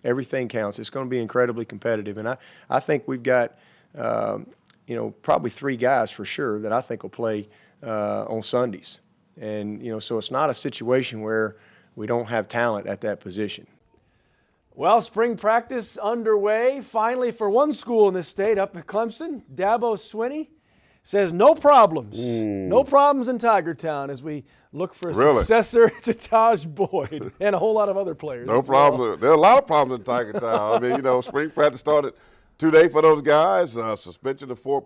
everything counts. It's going to be incredibly competitive. And I think we've got, probably 3 guys for sure that I think will play on Sundays. And, so it's not a situation where we don't have talent at that position. Well, spring practice underway finally for one school in this state up at Clemson. Dabo Swinney says no problems. No problems in Tiger Town as we look for a successor to Taj Boyd and a whole lot of other players. No problems. Well. There are a lot of problems in Tiger Town. I mean, spring practice started today for those guys. Suspension of 4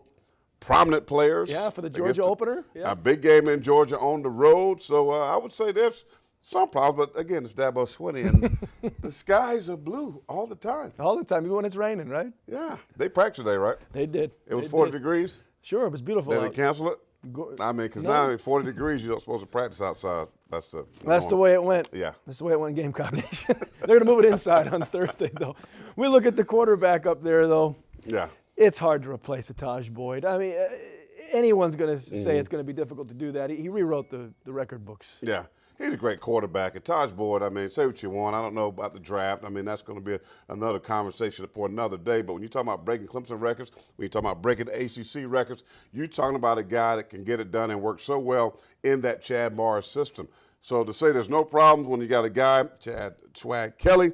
prominent players. Yeah, for the Georgia opener. Yeah. A big game in Georgia on the road. So I would say there's some problems, but again, it's Dabo Swinney, and the skies are blue all the time. All the time, even when it's raining, right? Yeah. They practiced today, right? They did. It was 40 degrees? Sure, it was beautiful. Did they cancel it? I mean, because now it's 40 degrees, you're not supposed to practice outside. That's the way it went. Yeah. That's the way it went in Gamecock Nation. They're going to move it inside on Thursday, though. We look at the quarterback up there, though. Yeah. It's hard to replace a Taj Boyd. I mean, anyone's going to say it's going to be difficult to do that. He rewrote the record books. Yeah. He's a great quarterback. And Taj Boyd, I mean, say what you want. I don't know about the draft. I mean, that's going to be another conversation for another day. But when you're talking about breaking Clemson records, when you're talking about breaking the ACC records, you're talking about a guy that can get it done and work so well in that Chad Morris system. So to say there's no problems when you got a guy, Swag Kelly,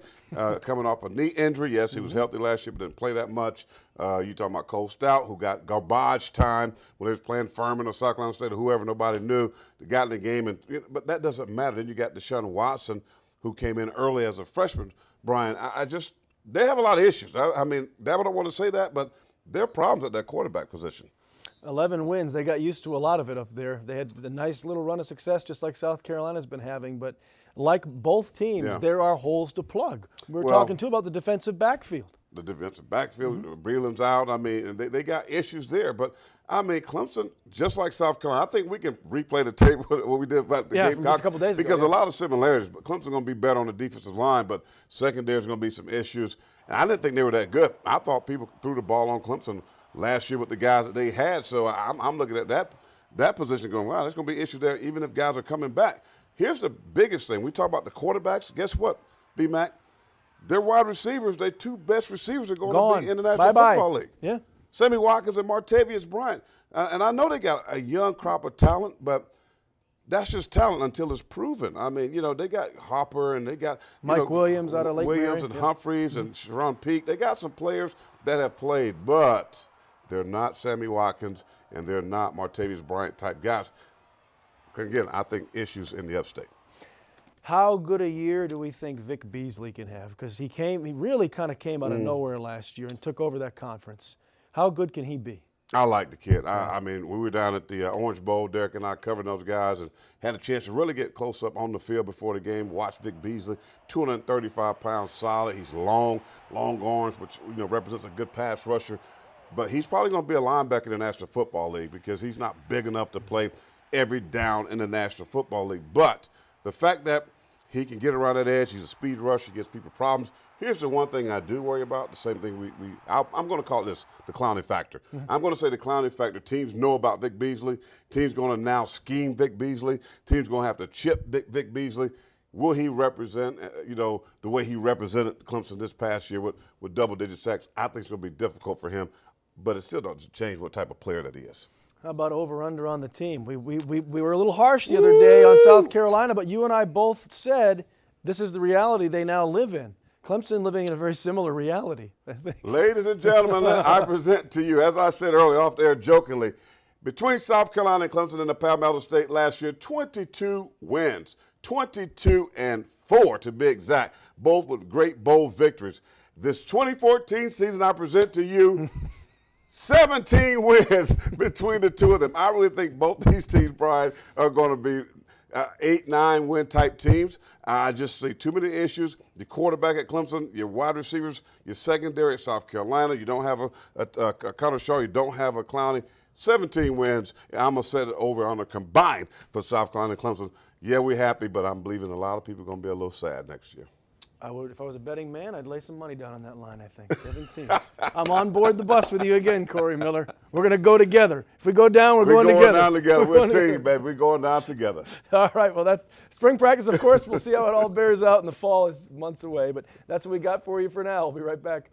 coming off a knee injury. Yes, he was healthy last year, but didn't play that much. You're talking about Cole Stout, who got garbage time when he was playing Furman or South Carolina State or whoever, nobody knew. They got in the game, but that doesn't matter. Then you got Deshaun Watson, who came in early as a freshman. Brian, they have a lot of issues. I mean, Dabo don't want to say that, but there are problems at that quarterback position. 11 wins. They got used to a lot of it up there. They had the nice little run of success, just like South Carolina's been having. But like both teams, there are holes to plug. We're talking, too, about the defensive backfield. The defensive backfield, Breland's out. I mean, they got issues there. But, I mean, Clemson, just like South Carolina, I think we can replay the tape what we did about the Gamecocks. A couple days because ago, a lot of similarities. But Clemson's going to be better on the defensive line, but secondary's going to be some issues. And I didn't think they were that good. I thought people threw the ball on Clemson last year with the guys that they had. So I'm looking at that position going, wow, there's going to be issues there even if guys are coming back. Here's the biggest thing. We talk about the quarterbacks. Guess what, B-Mac? Their wide receivers, their 2 best receivers are going to be in the National Football League. Yeah. Sammy Watkins and Martavius Bryant. And I know they got a young crop of talent, but that's just talent until it's proven. I mean, they got Hopper and they got Mike Williams out of Lake Williams Mary. And Humphreys and Sharon Peake. They got some players that have played, but they're not Sammy Watkins and they're not Martavius Bryant type guys. Again, I think issues in the upstate. How good a year do we think Vic Beasley can have? Because he really kind of came out of nowhere last year and took over that conference. How good can he be? I like the kid. I mean, we were down at the Orange Bowl, Derek and I covered those guys and had a chance to really get close up on the field before the game. Watch Vic Beasley, 235 pounds solid. He's long arms, which represents a good pass rusher. But he's probably going to be a linebacker in the National Football League because he's not big enough to play every down in the National Football League. But the fact that he can get around that edge, he's a speed rusher, gives people problems. Here's the one thing I do worry about, the same thing I'm going to call this the clowning factor. I'm going to say the clowning factor. Teams know about Vic Beasley. Teams going to now scheme Vic Beasley. Teams going to have to chip Vic Beasley. Will he represent, the way he represented Clemson this past year with double-digit sacks? I think it's going to be difficult for him, but it still doesn't change what type of player that he is. How about over-under on the team? We were a little harsh the other day on South Carolina, but you and I both said this is the reality they now live in. Clemson living in a very similar reality, I think. Ladies and gentlemen, I present to you, as I said earlier off there jokingly, between South Carolina and Clemson in the Palmetto State last year, 22 wins, 22-4 to be exact, both with great bowl victories. This 2014 season I present to you, 17 wins between the two of them. I really think both these teams, Brian, are going to be 8-9 win type teams. I just see too many issues. The quarterback at Clemson, your wide receivers, your secondary at South Carolina. You don't have a Connor Shaw. You don't have a Clowney. 17 wins. I'm going to set it over on a combined for South Carolina and Clemson. Yeah, we're happy, but I'm believing a lot of people are going to be a little sad next year. I would, if I was a betting man, I'd lay some money down on that line, I think. 17. I'm on board the bus with you again, Corey Miller. We're going to go together. If we go down, we're going together. We're going down together. We're a team, baby. We're going down together. All right. Well, that's spring practice, of course. We'll see how it all bears out in the fall. It's months away. But that's what we got for you for now. We'll be right back.